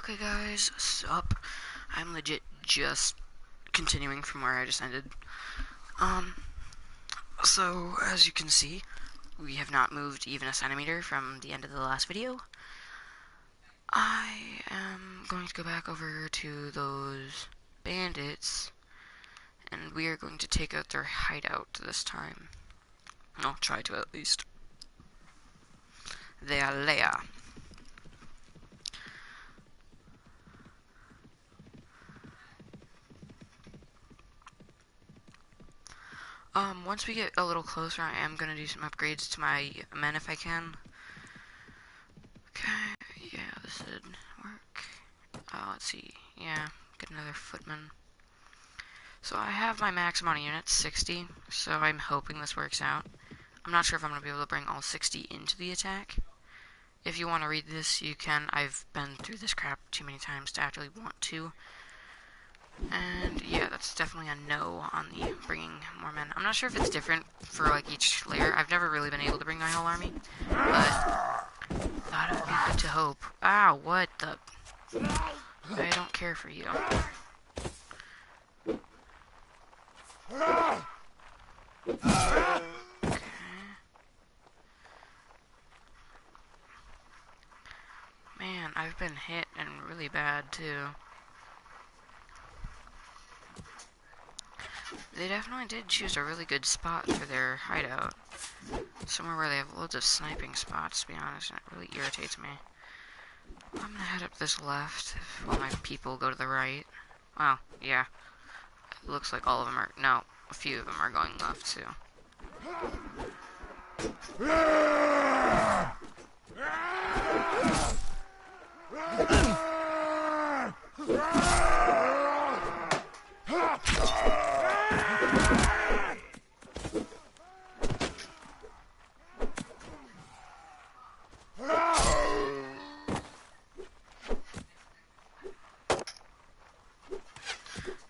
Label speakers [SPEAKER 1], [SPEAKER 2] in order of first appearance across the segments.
[SPEAKER 1] Okay guys, sup? I'm legit just continuing from where I just ended. Um, so as you can see, we have not moved even a centimeter from the end of the last video. I am going to go back over to those bandits, and we are going to take out their hideout this time. I'll try to at least. They are there. Once we get a little closer, I am going to do some upgrades to my men if I can. Okay, yeah, this should work. Let's see, yeah, get another footman. So I have my max amount of units, 60, so I'm hoping this works out. I'm not sure if I'm going to be able to bring all 60 into the attack. If you want to read this, you can. I've been through this crap too many times to actually want to. And yeah, that's definitely a no on the bringing more men. I'm not sure if it's different for like each layer. I've never really been able to bring my whole army, but thought it would be good to hope. Ah, what the? I don't care for you. Okay. Man, I've been hit and really bad too. They definitely did choose a really good spot for their hideout. Somewhere where they have loads of sniping spots, to be honest, and it really irritates me. I'm gonna head up this left while my people go to the right. Well, yeah. It looks like all of them are... No, a few of them are going left, too.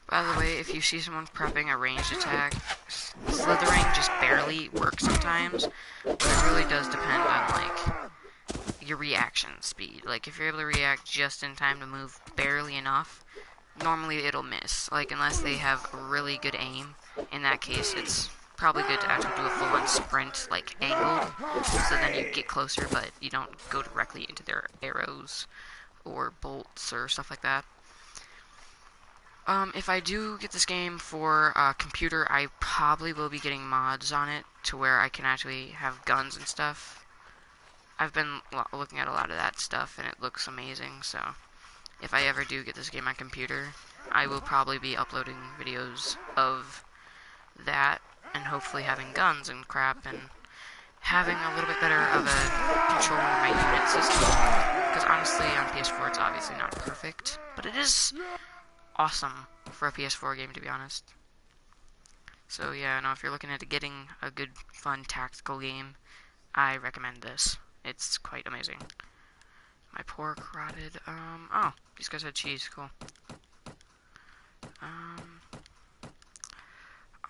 [SPEAKER 1] By the way, if you see someone prepping a ranged attack, slithering just barely works sometimes, but it really does depend on, like, your reaction speed. Like, if you're able to react just in time to move barely enough, normally it'll miss. Like, unless they have really good aim, in that case, it's probably good to actually do a full-on sprint, like, angled, so then you get closer, but you don't go directly into their arrows or bolts or stuff like that. If I do get this game for computer, I probably will be getting mods on it to where I can actually have guns and stuff. I've been looking at a lot of that stuff, and it looks amazing, so if I ever do get this game on computer, I will probably be uploading videos of that, and hopefully having guns and crap, and having a little bit better of a control over my unit system. Because honestly, on PS4, it's obviously not perfect, but it is awesome for a PS4 game, to be honest. So yeah, no, if you're looking at getting a good, fun, tactical game, I recommend this. It's quite amazing. My pork rotted. Oh, these guys had cheese. Cool.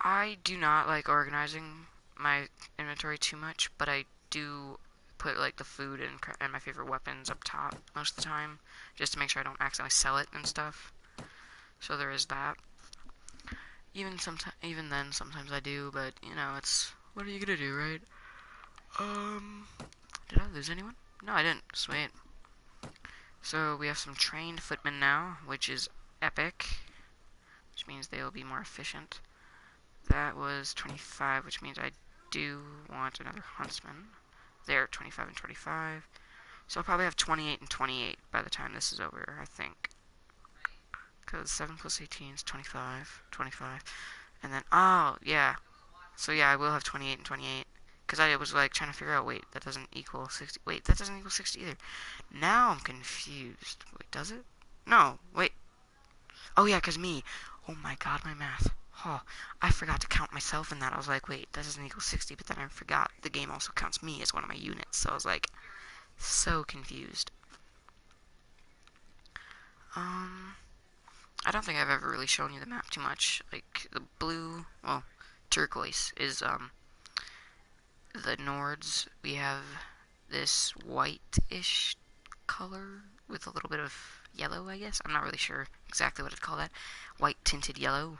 [SPEAKER 1] I do not like organizing my inventory too much, but I do put like the food and my favorite weapons up top most of the time, just to make sure I don't accidentally sell it and stuff. So there is that. Even then, sometimes I do, but you know, it's what are you gonna do, right? Did I lose anyone? No, I didn't. Sweet. So we have some trained footmen now, which is epic, which means they will be more efficient. That was 25, which means I do want another huntsman. There, 25 and 25. So I'll probably have 28 and 28 by the time this is over, I think. Because 7 plus 18 is 25, 25. And then, oh, yeah. So yeah, I will have 28 and 28. Because I was like trying to figure out, wait, that doesn't equal 60. Wait, that doesn't equal 60 either. Now I'm confused. Wait, does it? No, wait. Oh yeah, because me. Oh my god, my math. Oh, I forgot to count myself in that. I was like, wait, that doesn't equal 60, but then I forgot the game also counts me as one of my units. So I was like, so confused. I don't think I've ever really shown you the map too much. Like, the blue, well, turquoise is, the Nords. We have this white-ish color with a little bit of yellow, I guess. I'm not really sure exactly what I'd call that. White tinted yellow.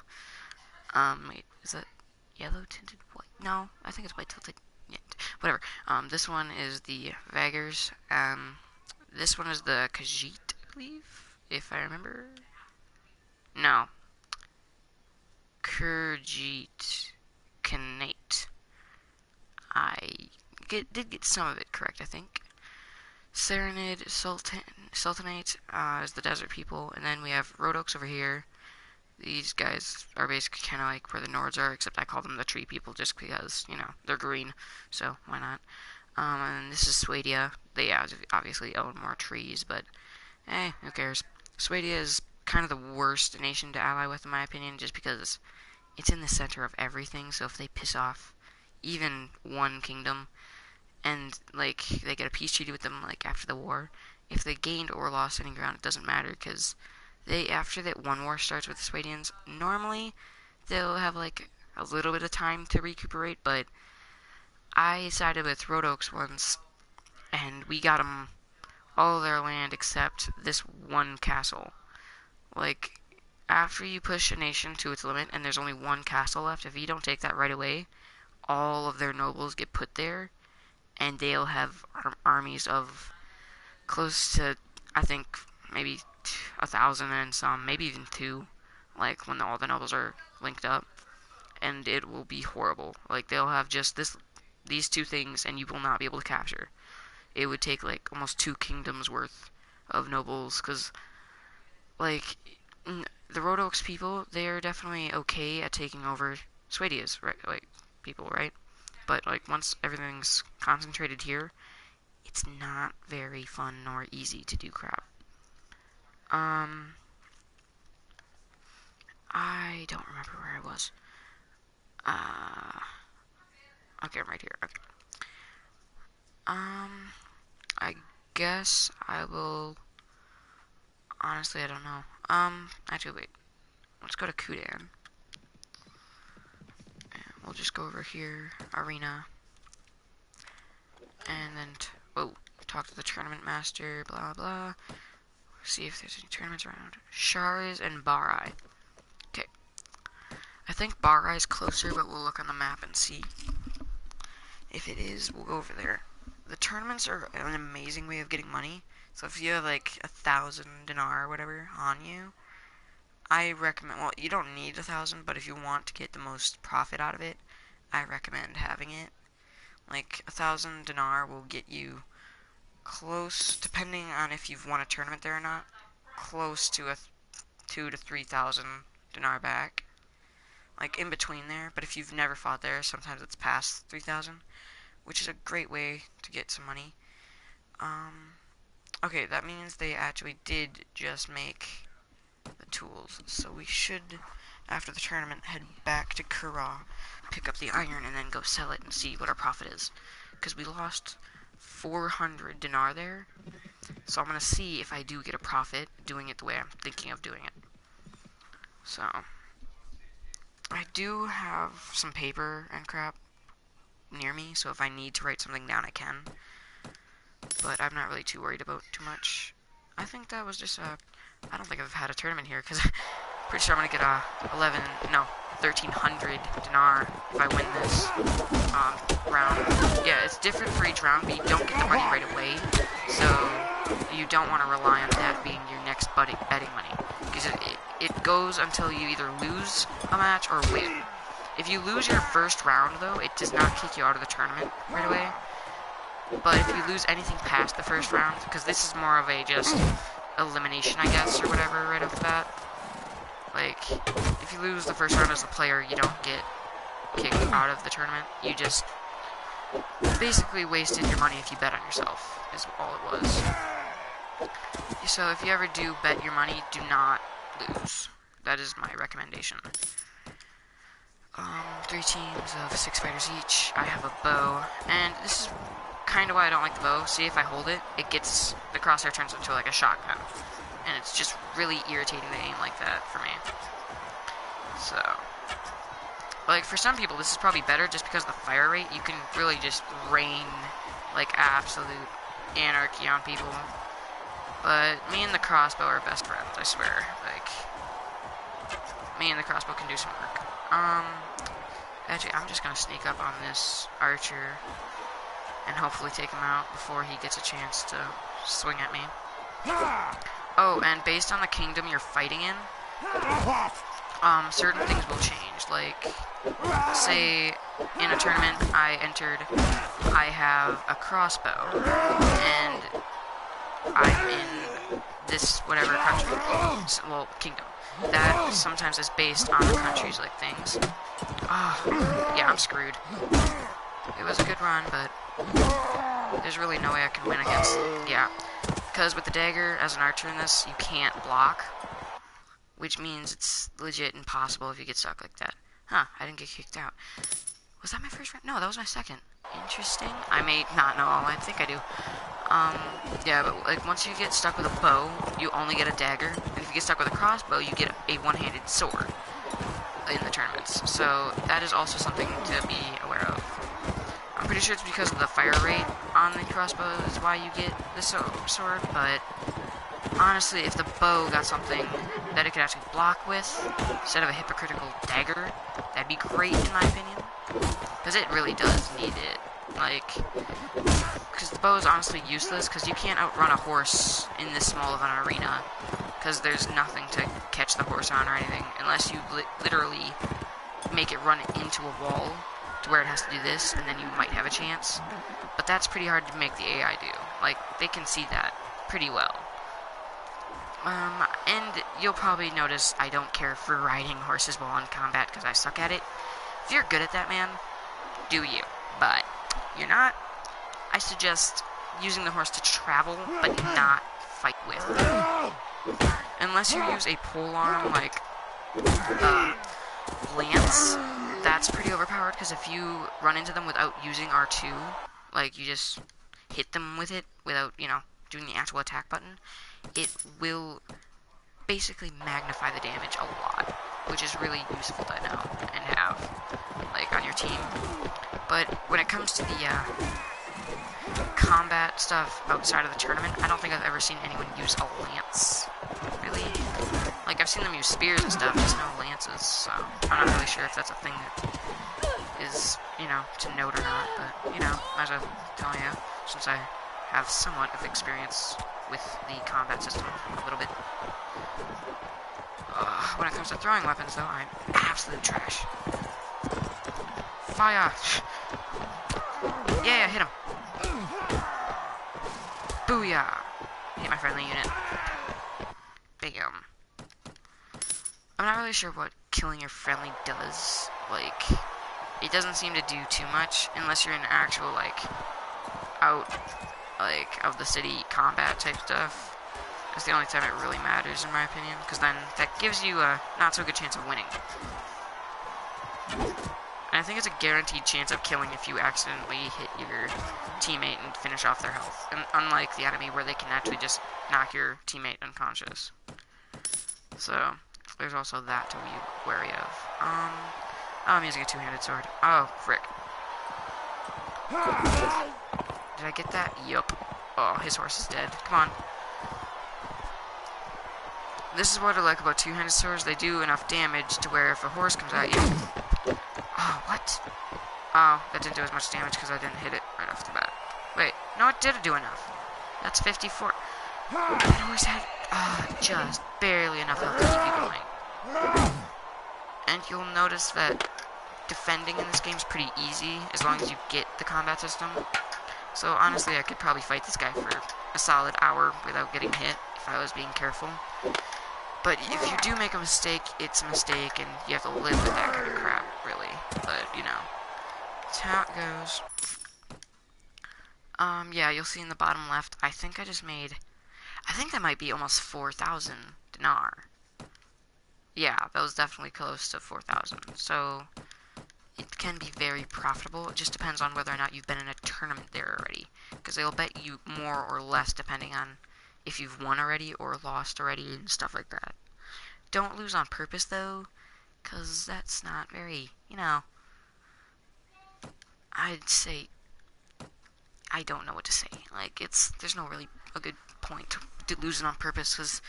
[SPEAKER 1] Wait, is that yellow tinted white? No, I think it's white tinted. Yeah, whatever. This one is the Vaggers. This one is the Khajiit, I believe, if I remember. No, Khajiit, Khanate. Did get some of it correct, I think. Serenade, Sultanate is the desert people, and then we have Road Oaks over here. These guys are basically kind of like where the Nords are, except I call them the tree people just because, you know, they're green, so why not? And this is Swadia. They obviously own more trees, but hey, who cares? Swadia is kind of the worst nation to ally with, in my opinion, just because it's in the center of everything, so if they piss off even one kingdom, and like they get a peace treaty with them like after the war, if they gained or lost any ground, it doesn't matter because they after that one war starts with the Swadians, normally they'll have like a little bit of time to recuperate. But I sided with Road Oaks once, and we got them all their land except this one castle. Like after you push a nation to its limit and there's only one castle left, if you don't take that right away, all of their nobles get put there and they'll have armies of close to, I think, maybe 1,000 and some, maybe even two, like when all the nobles are linked up, and it will be horrible. Like they'll have just these two things, and you will not be able to capture. It would take like almost 2 kingdoms worth of nobles, because like the Road Oaks people, they are definitely okay at taking over Swadia's right, like people, right? But like once everything's concentrated here, it's not very fun nor easy to do crap. I don't remember where I was. Okay, I'm right here. Okay. I guess I will. Honestly, I don't know. Actually, wait. Let's go to Kudan. We'll just go over here, arena, and then talk to the tournament master. Blah blah. See if there's any tournaments around. Shars and Barai. Okay. I think Barai is closer, but we'll look on the map and see. If it is, we'll go over there. The tournaments are an amazing way of getting money. So if you have like 1,000 dinar or whatever on you, I recommend, well, you don't need 1,000, but if you want to get the most profit out of it, I recommend having it. Like 1,000 dinar will get you close, depending on if you've won a tournament there or not, close to a 2 to 3,000 dinar back. Like in between there, but if you've never fought there, sometimes it's past 3,000, which is a great way to get some money. Okay, that means they actually did just make the tools, so we should, after the tournament, head back to Kura, pick up the iron, and then go sell it and see what our profit is. Because we lost 400 dinar there, so I'm going to see if I do get a profit doing it the way I'm thinking of doing it. So, I do have some paper and crap near me, so if I need to write something down, I can. But I'm not really too worried about too much. I think that was just I don't think I've had a tournament here, because I'm pretty sure I'm going to get 1,300 dinar if I win this round. Yeah, it's different for each round, but you don't get the money right away, so you don't want to rely on that being your next betting money, because it goes until you either lose a match or win. If you lose your first round, though, it does not kick you out of the tournament right away. But if you lose anything past the first round, because this is more of a just elimination, I guess, or whatever, right off the bat. Like, if you lose the first round as a player, you don't get kicked out of the tournament. You just basically wasted your money if you bet on yourself, is all it was. So if you ever do bet your money, do not lose. That is my recommendation. 3 teams of 6 fighters each. I have a bow, and this is kind of why I don't like the bow. See, if I hold it, the crosshair turns into like a shotgun, and it's just really irritating to aim like that for me. So, like for some people, this is probably better just because of the fire rate. You can really just rain like absolute anarchy on people. But me and the crossbow are best friends, I swear. Like, me and the crossbow can do some work. Actually, I'm just gonna sneak up on this archer and hopefully take him out before he gets a chance to swing at me. Oh, and based on the kingdom you're fighting in, certain things will change. Like, say, in a tournament I entered, I have a crossbow, and I'm in this whatever country, well, kingdom. That sometimes is based on the country's, like, things. Oh, yeah, I'm screwed. It was a good run, but there's really no way I can win against, yeah. Because with the dagger, as an archer in this, you can't block, which means it's legit impossible if you get stuck like that. Huh, I didn't get kicked out. Was that my first round? No, that was my second. Interesting. I may not know. I think I do. Yeah, but like once you get stuck with a bow, you only get a dagger, and if you get stuck with a crossbow, you get a one-handed sword in the tournaments. So that is also something to be aware of. I'm pretty sure it's because of the fire rate on the crossbow is why you get the sword, but honestly, if the bow got something that it could actually block with, instead of a hypocritical dagger, that'd be great in my opinion. Because it really does need it. Like, because the bow is honestly useless, because you can't outrun a horse in this small of an arena, because there's nothing to catch the horse on or anything, unless you literally make it run into a wall to where it has to do this, and then you might have a chance. But that's pretty hard to make the AI do. Like, they can see that pretty well. And you'll probably notice I don't care for riding horses while in combat because I suck at it. If you're good at that, man, do you. But you're not. I suggest using the horse to travel, but not fight with. Unless you use a polearm, like, lance, that's pretty overpowered, because if you run into them without using R2, like, you just hit them with it without, you know, doing the actual attack button, it will basically magnify the damage a lot, which is really useful to know and have, like, on your team. But when it comes to the combat stuff outside of the tournament, I don't think I've ever seen anyone use a lance, really. Like, I've seen them use spears and stuff, just no lances, so I'm not really sure if that's a thing that is, you know, to note or not, but, you know, as I'm telling you, since I have somewhat of experience with the combat system a little bit. When it comes to throwing weapons, though, I'm absolute trash. Fire! Yeah, hit him! Booyah! Hit my friendly unit. Bam. I'm not really sure what killing your friendly does. Like, it doesn't seem to do too much unless you're in actual, like, out, like, of the city combat type stuff. That's the only time it really matters, in my opinion, because then that gives you a not so good chance of winning. And I think it's a guaranteed chance of killing if you accidentally hit your teammate and finish off their health. And unlike the enemy where they can actually just knock your teammate unconscious. So, there's also that to be wary of. Oh, I'm using a two-handed sword. Oh, frick. Did I get that? Yup. Oh, his horse is dead. Come on. This is what I like about two-handed swords. They do enough damage to where if a horse comes at you... Oh, what? Oh, that didn't do as much damage because I didn't hit it right off the bat. Wait, no, it did do enough. That's 54. It always had just barely enough health to keep you going. And you'll notice that defending in this game is pretty easy as long as you get the combat system. So honestly, I could probably fight this guy for a solid hour without getting hit if I was being careful. But if you do make a mistake, it's a mistake, and you have to live with that kind of crap, really. But, you know, that's how it goes. Yeah, you'll see in the bottom left, I think that might be almost 4,000 dinar. Yeah, that was definitely close to 4,000. So, it can be very profitable. It just depends on whether or not you've been in a tournament there already. Because they'll bet you more or less depending on if you've won already or lost already and stuff like that. Don't lose on purpose, though, because that's not very, you know, I'd say, I don't know what to say. Like, there's no really a good point to lose it on purpose, because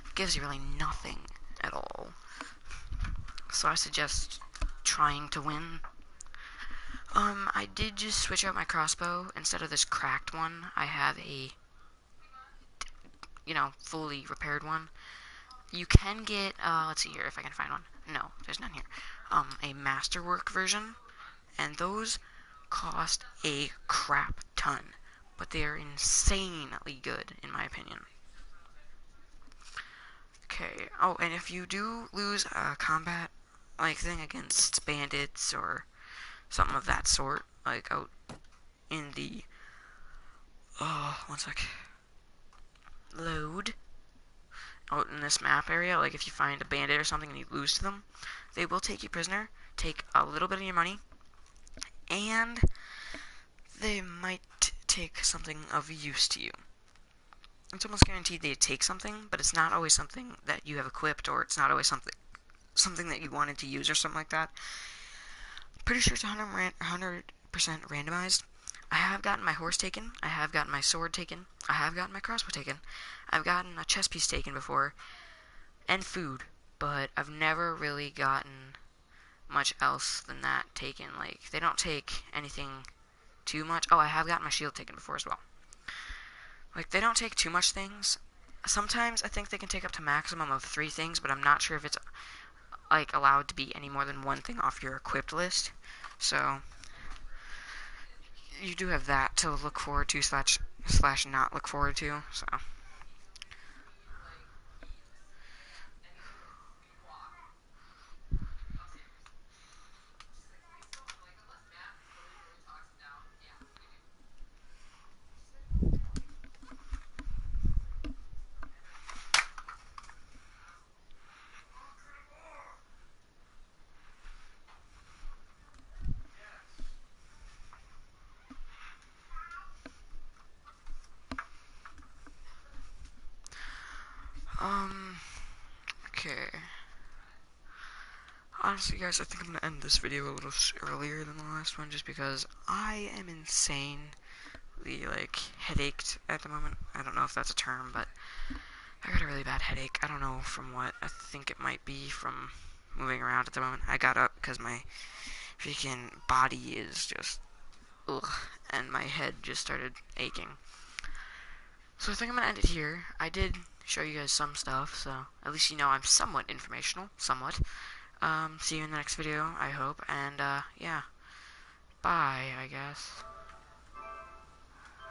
[SPEAKER 1] it gives you really nothing at all. So I suggest trying to win. I did just switch out my crossbow. Instead of this cracked one, I have a, fully repaired one. You can get, let's see here if I can find one. No, there's none here. A masterwork version, and those cost a crap ton, but they are insanely good, in my opinion. Okay, oh, and if you do lose a combat, thing against bandits or something of that sort, out in the, one sec, load, out in this map area, if you find a bandit or something and you lose to them, they will take you prisoner, take a little bit of your money, and they might take something of use to you. It's almost guaranteed they take something, but it's not always something that you have equipped, or it's not always something that you wanted to use or something like that. Pretty sure it's 100% randomized. I have gotten my horse taken, I have gotten my sword taken, I have gotten my crossbow taken, I've gotten a chess piece taken before, and food, but I've never really gotten much else than that taken. They don't take anything too much. Oh, I have gotten my shield taken before as well. They don't take too much things. Sometimes I think they can take up to maximum of 3 things, but I'm not sure if it's, allowed to be any more than 1 thing off your equipped list. So, you do have that to look forward to slash not look forward to, so. Okay. Honestly, guys, I think I'm gonna end this video a little earlier than the last one, just because I am insanely, headached at the moment. I don't know if that's a term, but I got a really bad headache. I don't know from what. I think it might be from moving around at the moment. I got up because my freaking body is just, ugh, and my head just started aching. So I think I'm gonna end it here. I did show you guys some stuff, so at least you know I'm somewhat informational, somewhat. See you in the next video, I hope, and, yeah. Bye, I guess.